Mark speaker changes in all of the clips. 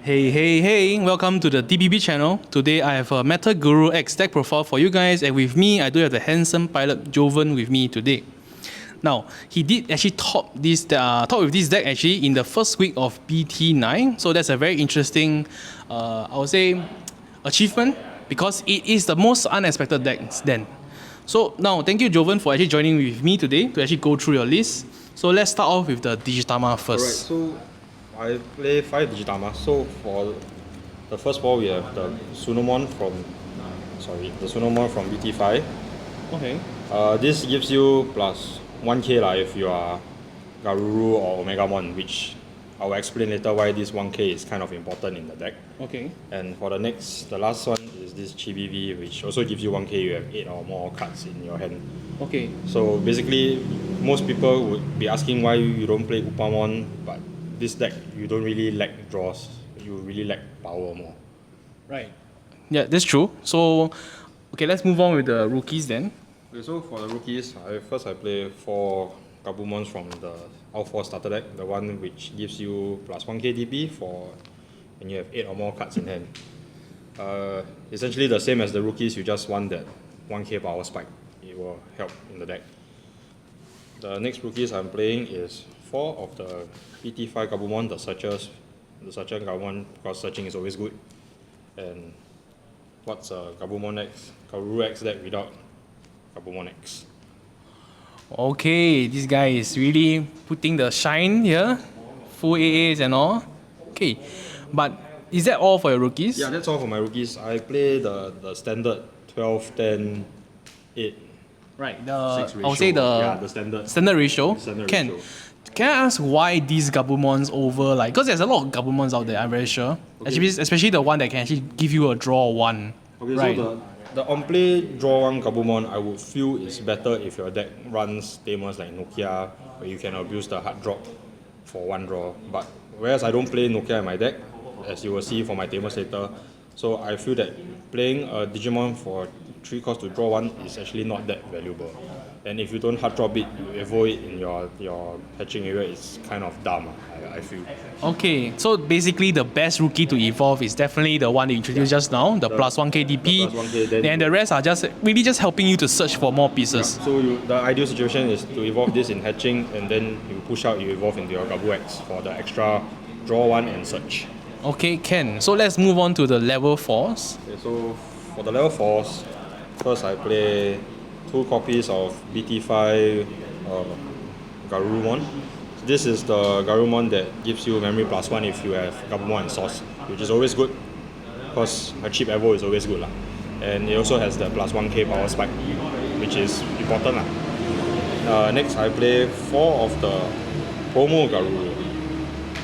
Speaker 1: Hey, welcome to the DBB channel. Today I have a Metalgarurumon deck profile for you guys, and with me I do have the handsome pilot Joven with me today. Now, he did actually top with this deck actually in the first week of BT9, so that's a very interesting, I would say, achievement because it is the most unexpected deck then. So now, thank you Joven for actually joining with me today to actually go through your list. So let's start off with the Digitama first.
Speaker 2: Alright, so I play 5 Digitama. So for the first ball we have the Sunomon from BT5.
Speaker 1: Okay.
Speaker 2: This gives you plus 1k if you are Garuru or Omegamon, which I'll explain later why this 1k is kind of important in the deck.
Speaker 1: Okay.
Speaker 2: And for the last one is this Chibi-V, which also gives you 1k. You have 8 or more cards in your hand.
Speaker 1: Okay.
Speaker 2: So basically, most people would be asking why you don't play Upamon, but this deck you don't really lack draws. You really lack power more.
Speaker 1: Right. Yeah, that's true. So, okay, let's move on with the rookies then.
Speaker 2: Okay, so for the rookies, I play 4 Gabumons from the All-4 starter deck, the one which gives you plus 1k DP for when you have 8 or more cards in hand. Essentially the same as the rookies, you just want that 1k power spike. It will help in the deck. The next rookies I'm playing is 4 of the PT5 Gabumon, the Searchers. The Searcher Gabumon, because searching is always good. And what's a Gabumon X? Garuru X deck without Gabumon X.
Speaker 1: Okay, this guy is really putting the shine here. Full AAs and all. Okay, but is that all for your rookies?
Speaker 2: Yeah, that's all for my rookies. I play the standard 12, 10, 8.
Speaker 1: Right,
Speaker 2: I
Speaker 1: would say
Speaker 2: the
Speaker 1: standard ratio.
Speaker 2: Standard
Speaker 1: Can
Speaker 2: ratio.
Speaker 1: Can I ask why these Gabumons over, like, because there's a lot of Gabumons out there, I'm very sure.
Speaker 2: Okay.
Speaker 1: Especially the one that can actually give you a draw one.
Speaker 2: Okay,
Speaker 1: right.
Speaker 2: so the on-play draw one Gabumon, I would feel is better if your deck runs Tamers like Nokia, where you can abuse the hard drop for one draw. But whereas I don't play Nokia in my deck, as you will see for my Tamers later, so I feel that playing a Digimon for 3 cost to draw one is actually not that valuable. And if you don't hard drop it, you avoid it in your hatching area, it's kind of dumb, I feel.
Speaker 1: Okay, so basically the best rookie to evolve is definitely the one you introduced just now, the plus 1k DP.
Speaker 2: Plus 1k,
Speaker 1: then the rest are just really just helping you to search for more pieces.
Speaker 2: Yeah. So the ideal situation is to evolve this in hatching, and then you push out, you evolve into your Gabu-X for the extra draw one and search.
Speaker 1: Okay, Ken. So let's move on to the level 4s.
Speaker 2: Okay, so for the level 4s, first I play 2 copies of BT5 Garurumon. So this is the Garurumon that gives you memory plus 1 if you have Gabumon and Source, which is always good because a cheap Evo is always good. And it also has the plus 1k power spike, which is important. Next I play 4 of the promo Garuru.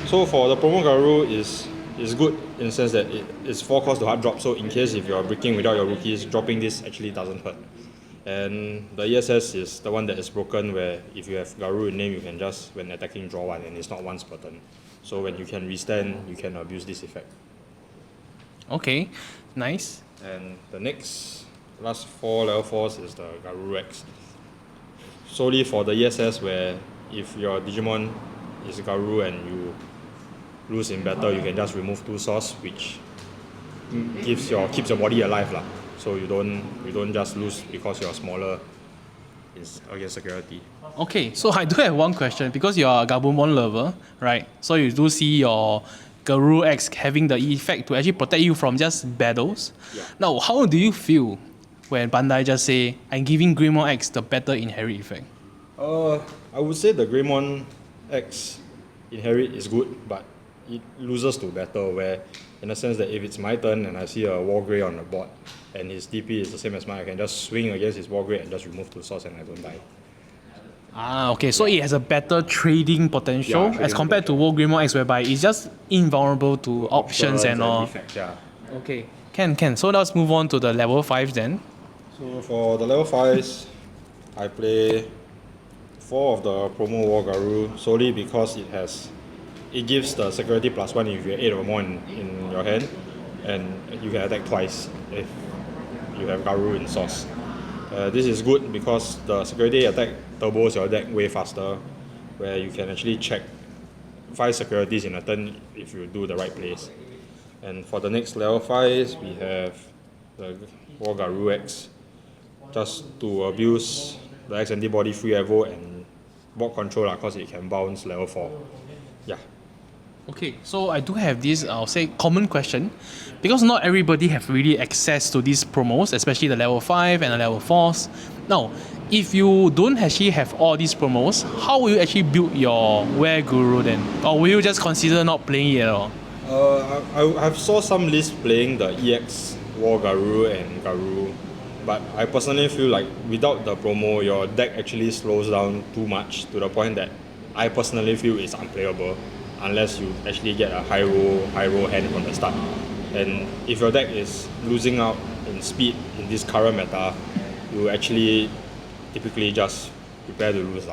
Speaker 2: So for the promo Garuru is good in the sense that it is 4 cost to hard drop, so in case if you are breaking without your rookies, dropping this actually doesn't hurt. And the ESS is the one that is broken, where if you have Garuru in name, you can just, when attacking, draw one, and it's not once per turn. So when you can restand, you can abuse this effect.
Speaker 1: Okay, nice.
Speaker 2: And the last 4 level 4s is the Garuru X. Solely for the ESS, where if your Digimon is Garuru and you lose in battle, you can just remove 2 source, which keeps your body alive. So you don't just lose because you're smaller against security.
Speaker 1: Okay, so I do have one question because you're a Gabumon lover, right? So you do see your Garuru X having the effect to actually protect you from just battles.
Speaker 2: Yeah.
Speaker 1: Now, how do you feel when Bandai just say, I'm giving Greymon X the better inherit effect?
Speaker 2: I would say the Greymon X inherit is good, but it loses to battle, where in the sense that if it's my turn and I see a Wargrey on the board and his DP is the same as mine, I can just swing against his Wargrey and just remove 2 source and I don't die.
Speaker 1: Okay, so it has a better trading potential as compared to War Greymon X, whereby it's just invulnerable to options and all.
Speaker 2: Effect, yeah.
Speaker 1: Okay, can. So let's move on to the level 5 then.
Speaker 2: So for the level 5s, I play 4 of the promo War Garu solely because it gives the security plus 1 if you have 8 or more in your hand, and you can attack twice if you have Garu in source. This is good because the security attack turbos your deck way faster, where you can actually check 5 securities in a turn if you do the right plays. And for the next level 5s, we have the Digimon just to abuse the X antibody free evo and board control because it can bounce level 4. Yeah.
Speaker 1: Okay, so I do have this, I'll say, common question, because not everybody have really access to these promos, especially the level 5 and the level 4s. Now, if you don't actually have all these promos, how will you actually build your Were Guru then? Or will you just consider not playing it at all?
Speaker 2: I've saw some lists playing the EX War Garuru and Garuru, but I personally feel like without the promo, your deck actually slows down too much to the point that I personally feel it's unplayable unless you actually get a high roll hand from the start. And if your deck is losing out in speed in this current meta, you actually typically just prepare to lose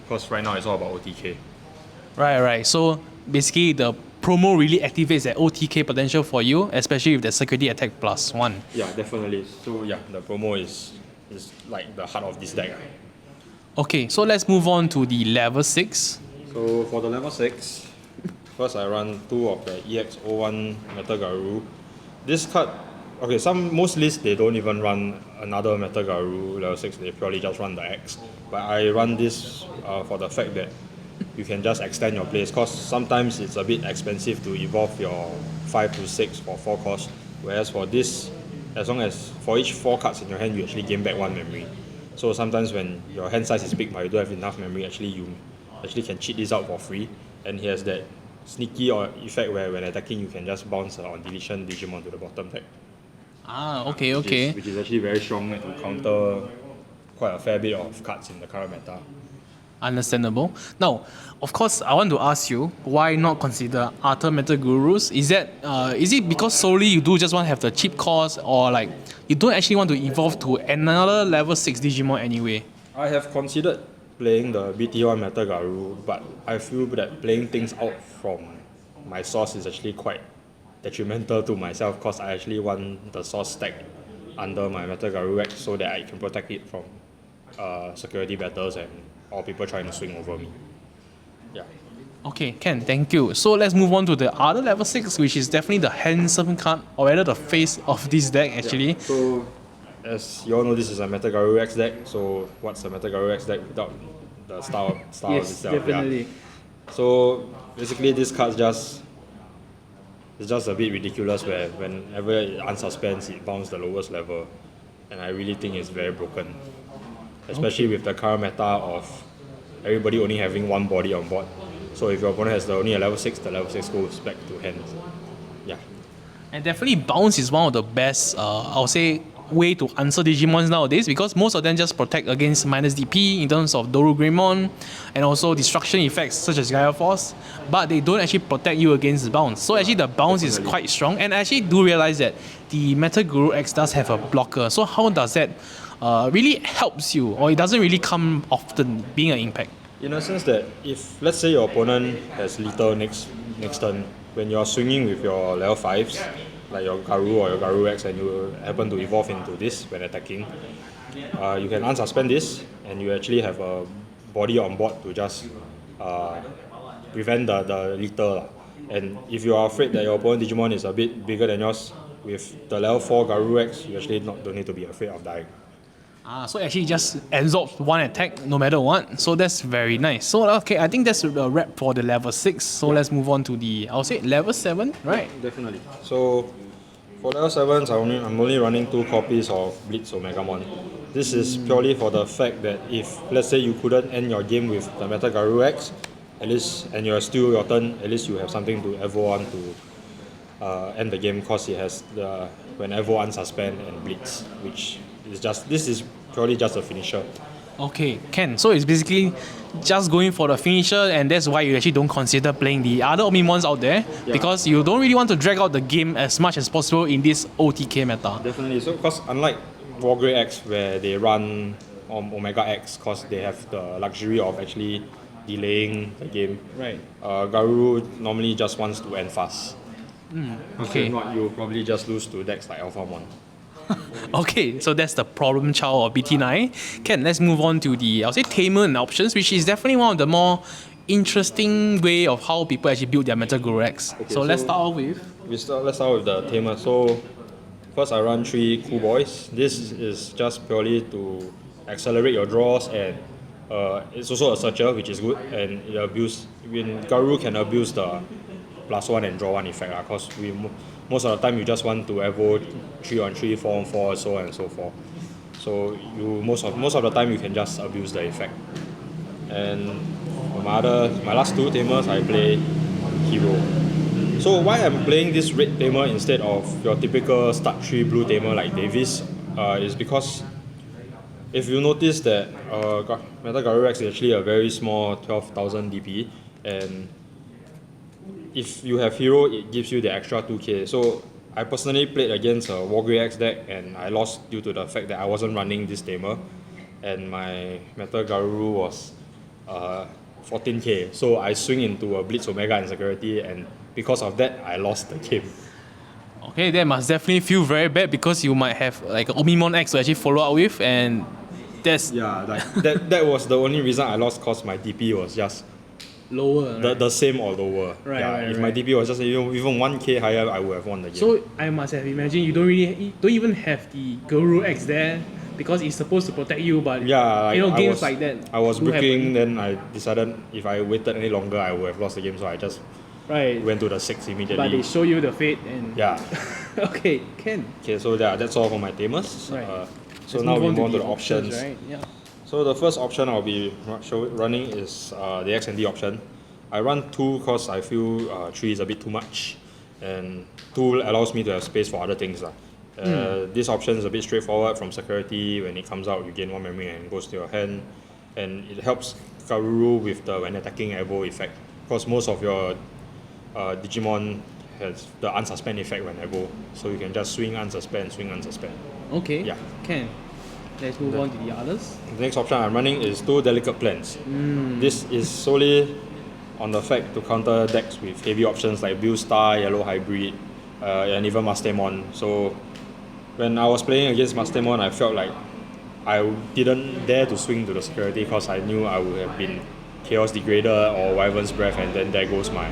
Speaker 2: because right now it's all about OTK.
Speaker 1: Right. So basically the promo really activates that OTK potential for you, especially with the security attack +1.
Speaker 2: Yeah, definitely. So yeah, the promo is like the heart of this deck.
Speaker 1: Okay, so let's move on to the level 6.
Speaker 2: So for the level 6, first I run 2 of the EX01 Metalgaruru. This card, okay, most lists they don't even run another Metalgaruru level 6, they purely just run the X. But I run this for the fact that you can just extend your plays because sometimes it's a bit expensive to evolve your 5 to 6 for 4 cost. Whereas for this, as long as for each 4 cards in your hand, you actually gain back 1 memory. So sometimes when your hand size is big but you don't have enough memory, you actually can cheat this out for free. And he has that sneaky effect where when attacking you can just bounce on deletion Digimon to the bottom deck.
Speaker 1: Okay.
Speaker 2: Which is actually very strong to counter quite a fair bit of cards in the current meta.
Speaker 1: Understandable. Now, of course, I want to ask you, why not consider other Metalgurus? Is it because solely you do just want to have the cheap cost, or like you don't actually want to evolve to another level 6 Digimon anyway?
Speaker 2: I have considered playing the BT1 Metalgaru, but I feel that playing things out from my source is actually quite detrimental to myself because I actually want the source stack under my Metalgaru X so that I can protect it from security battles and all people trying to swing over me. Yeah.
Speaker 1: Okay, Ken, thank you. So let's move on to the other level 6, which is definitely the handsome card, or rather the face of this deck actually.
Speaker 2: Yeah. So, as you all know, this is a Metalgaru X deck. So, what's a Metalgaru X deck without the style of itself?
Speaker 1: Definitely.
Speaker 2: Yeah. So, basically, this card's just a bit ridiculous where whenever it unsuspends, it bounces the lowest level. And I really think it's very broken. Especially with the current meta of everybody only having 1 body on board. So if your opponent has only a level 6, the level 6 goes back to hand. Yeah.
Speaker 1: And definitely bounce is one of the best, I'll say, way to answer Digimons nowadays, because most of them just protect against minus DP in terms of Dorugrimon and also destruction effects such as Gaia Force, but they don't actually protect you against bounce. So actually the bounce is quite strong, and I actually do realize that the Metalguru X does have a blocker. So how does that really helps you, or it doesn't really come often being an impact?
Speaker 2: In a sense that if, let's say your opponent has lethal next turn, when you're swinging with your level 5s, like your Garu or your Garu X, and you happen to evolve into this when attacking, you can unsuspend this, and you actually have a body on board to just prevent the lethal. And if you are afraid that your opponent Digimon is a bit bigger than yours, with the level 4 Garu X, you actually don't need to be afraid of dying.
Speaker 1: So actually just absorbs 1 attack no matter what. So that's very nice. So okay, I think that's a wrap for the level 6. So let's move on to the, I'll say level 7, right?
Speaker 2: Definitely. So for level 7s, I'm only running 2 copies of Blitz Omegamon. This is purely for the fact that if, let's say, you couldn't end your game with the Metalgaru X, at least, and you're still your turn, at least you have something to evo on to end the game, because it has the when evo unsuspend and Blitz, which is this is purely just a finisher.
Speaker 1: Okay, Ken. So it's basically just going for the finisher, and that's why you actually don't consider playing the other Omimons out there, because you don't really want to drag out the game as much as possible in this OTK meta.
Speaker 2: Definitely. So, because unlike Wargrey X, where they run Omega X, because they have the luxury of actually delaying the game.
Speaker 1: Right.
Speaker 2: Garuru normally just wants to end fast.
Speaker 1: Okay.
Speaker 2: If not, you'll probably just lose to decks like Alphamon.
Speaker 1: Okay, so that's the problem child of BT9. Ken, let's move on to the, I'll say, Tamer and options, which is definitely one of the more interesting way of how people actually build their Metalguru X.
Speaker 2: Okay,
Speaker 1: so let's start off with
Speaker 2: let's start with the Tamers. So first I run 3 cool boys. This is just purely to accelerate your draws, and it's also a searcher, which is good, and Garuru can abuse the +1 and draw 1 effect, because most of the time you just want to evo 3-on-3, 4-on-4, so on and so forth. So most of the time you can just abuse the effect. And my last 2 Tamers I play hero. So why I'm playing this red Tamer instead of your typical start 3 blue Tamer like Davis is because if you notice that Metalgarurumon is actually a very small 12,000 DP, and if you have hero, it gives you the extra 2k. So I personally played against a Wargrey deck, and I lost due to the fact that I wasn't running this Tamer, and my Metalgarurumon was 14k. So I swing into a Blitz Omega Insecurity, and because of that, I lost the game.
Speaker 1: Okay, that must definitely feel very bad because you might have like an Omimon X to actually follow up with, and that's
Speaker 2: that was the only reason I lost, cause my DP was just
Speaker 1: lower.
Speaker 2: The same or lower. If my DP was just even 1k higher, I would have won the game.
Speaker 1: So I must have imagined you don't even have the Guru X there because it's supposed to protect you, but games like that.
Speaker 2: I was bricking, then I decided if I waited any longer, I would have lost the game. So I just went to the 6 immediately.
Speaker 1: But they show you the fate and okay, can.
Speaker 2: Okay, so that's all for my Tamers.
Speaker 1: Right.
Speaker 2: So now we move on to the options.
Speaker 1: Right? Yeah.
Speaker 2: So the first option I'll be running is the XND option. I run 2 because I feel 3 is a bit too much, and 2 allows me to have space for other things. This option is a bit straightforward. From security, when it comes out, you gain 1 memory and it goes to your hand, and it helps Garuru with the when attacking evo effect, because most of your Digimon has the unsuspend effect when evo, so you can just swing unsuspend, swing unsuspend.
Speaker 1: Okay.
Speaker 2: Yeah.
Speaker 1: Can. Let's move on to the others.
Speaker 2: The next option I'm running is 2 Delicate Plans. This is solely on the fact to counter decks with heavy options like Blue Star, Yellow Hybrid, and even Mastemon. So when I was playing against Mastemon, I felt like I didn't dare to swing to the security because I knew I would have been Chaos Degrader or Wyvern's Breath, and then there goes my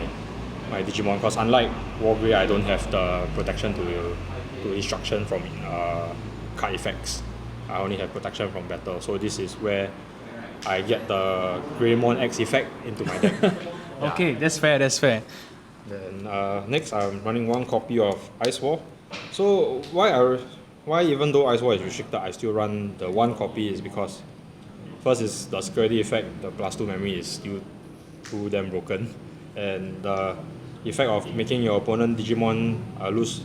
Speaker 2: Digimon. Because unlike Wargrey, I don't have the protection to instruction from card effects. I only have protection from battle, so this is where I get the Greymon X effect into my deck.
Speaker 1: Okay, that's fair.
Speaker 2: Then next, I'm running 1 copy of Ice War. So why even though Ice War is restricted, I still run the 1 copy is because first is the security effect. The +2 memory is still too damn broken, and the effect of making your opponent Digimon lose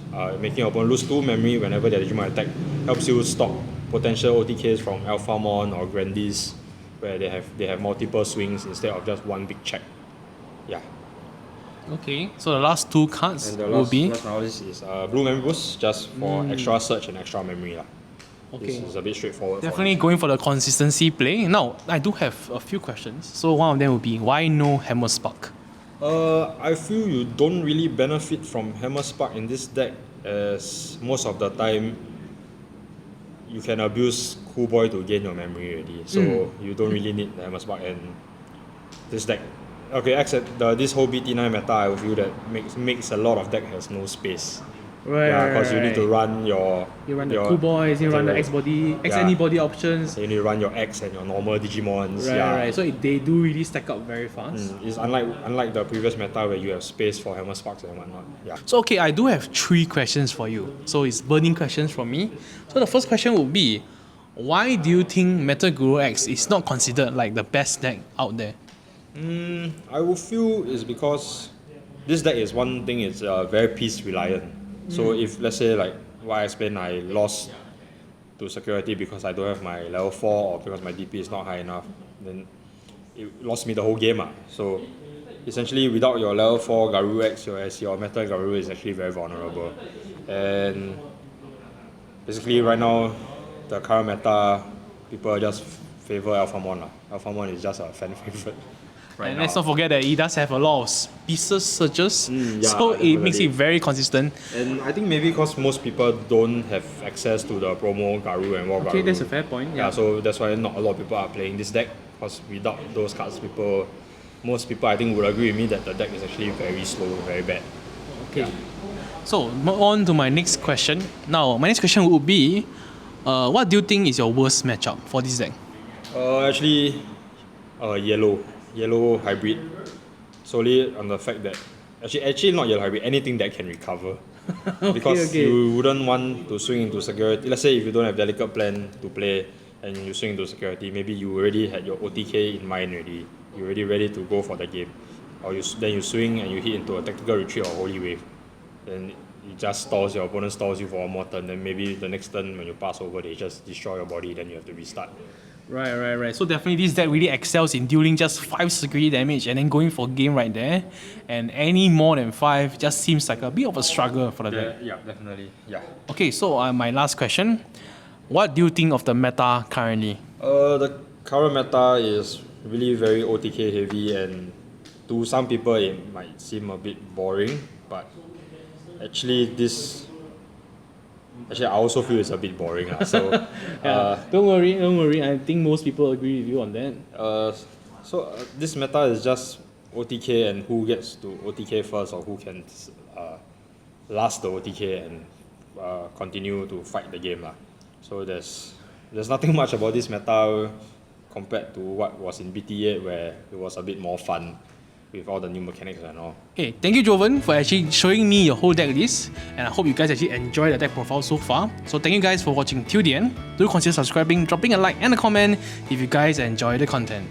Speaker 2: 2 memory whenever their Digimon attack helps you stop potential OTKs from Alphamon or Grandis, where they have multiple swings instead of just 1 big check. Yeah.
Speaker 1: Okay, so the last 2 cards
Speaker 2: And the
Speaker 1: will be.
Speaker 2: last now is Blue Memory Boost, just for extra search and extra memory.
Speaker 1: Okay.
Speaker 2: This is a bit straightforward.
Speaker 1: Definitely going for the consistency play. Now, I do have a few questions. So one of them would be, why no Hammer Spark?
Speaker 2: I feel you don't really benefit from Hammer Spark in this deck, as most of the time you can abuse Cool Boy to gain your memory already. So you don't really need the Hammer Spark, and this deck. Okay, except this whole BT9 meta, I feel that makes a lot of deck has no space. Because you need to run your...
Speaker 1: You run the Cool Boys, you run the X-Body, X-Any-Body options.
Speaker 2: You need to run your X and your normal Digimons.
Speaker 1: Right. So they do really stack up very fast.
Speaker 2: It's unlike the previous meta where you have space for Hammer Sparks and whatnot. Yeah.
Speaker 1: So okay, I do have 3 questions for you. So it's burning questions from me. So the first question would be, why do you think Metalgarurumon is not considered like the best deck out there?
Speaker 2: I would feel it's because this deck is one thing, it's very piece reliant. So if let's say like what I explained, I lost to security because I don't have my level 4 or because my DP is not high enough, then it lost me the whole game. So essentially without your level 4 Garuru your Metalgarurumon is actually very vulnerable. And basically right now the current meta, people just favor Alphamon. Alphamon is just a fan favorite.
Speaker 1: And let's not forget that it does have a lot of pieces searches, so
Speaker 2: definitely.
Speaker 1: it makes it very consistent.
Speaker 2: And I think maybe because most people don't have access to the promo Garu and War Garu.
Speaker 1: Okay, that's a fair point.
Speaker 2: Yeah, so that's why not a lot of people are playing this deck, because without those cards, most people I think would agree with me that the deck is actually very slow, very bad.
Speaker 1: Okay. So, on to my next question. Now, my next question would be, what do you think is your worst matchup for this deck?
Speaker 2: Actually, yellow hybrid. Solely on the fact that actually not yellow hybrid, anything that can recover. Because you wouldn't want to swing into security. Let's say if you don't have delicate plan to play and you swing into security, maybe you already had your OTK in mind already. You're already ready to go for the game. Or then you swing and you hit into a tactical retreat or holy wave. Then it just stalls, your opponent stalls you for one more turn. Then maybe the next turn when you pass over, they just destroy your body, then you have to restart.
Speaker 1: Right. So definitely this deck really excels in dealing just 5 security damage and then going for game right there. And any more than 5 just seems like a bit of a struggle for the deck.
Speaker 2: Yeah, definitely. Yeah.
Speaker 1: Okay, so my last question. What do you think of the meta currently?
Speaker 2: The current meta is really very OTK heavy, and to some people it might seem a bit boring, but actually I also feel it's a bit boring. So
Speaker 1: Don't worry. I think most people agree with you on that.
Speaker 2: This meta is just OTK and who gets to OTK first, or who can last the OTK and continue to fight the game. So there's nothing much about this meta compared to what was in BT8, where it was a bit more fun with all the new mechanics and all.
Speaker 1: Okay, thank you Joven for actually showing me your whole deck list, and I hope you guys actually enjoyed the deck profile so far. So thank you guys for watching till the end. Do consider subscribing, dropping a like and a comment if you guys enjoy the content.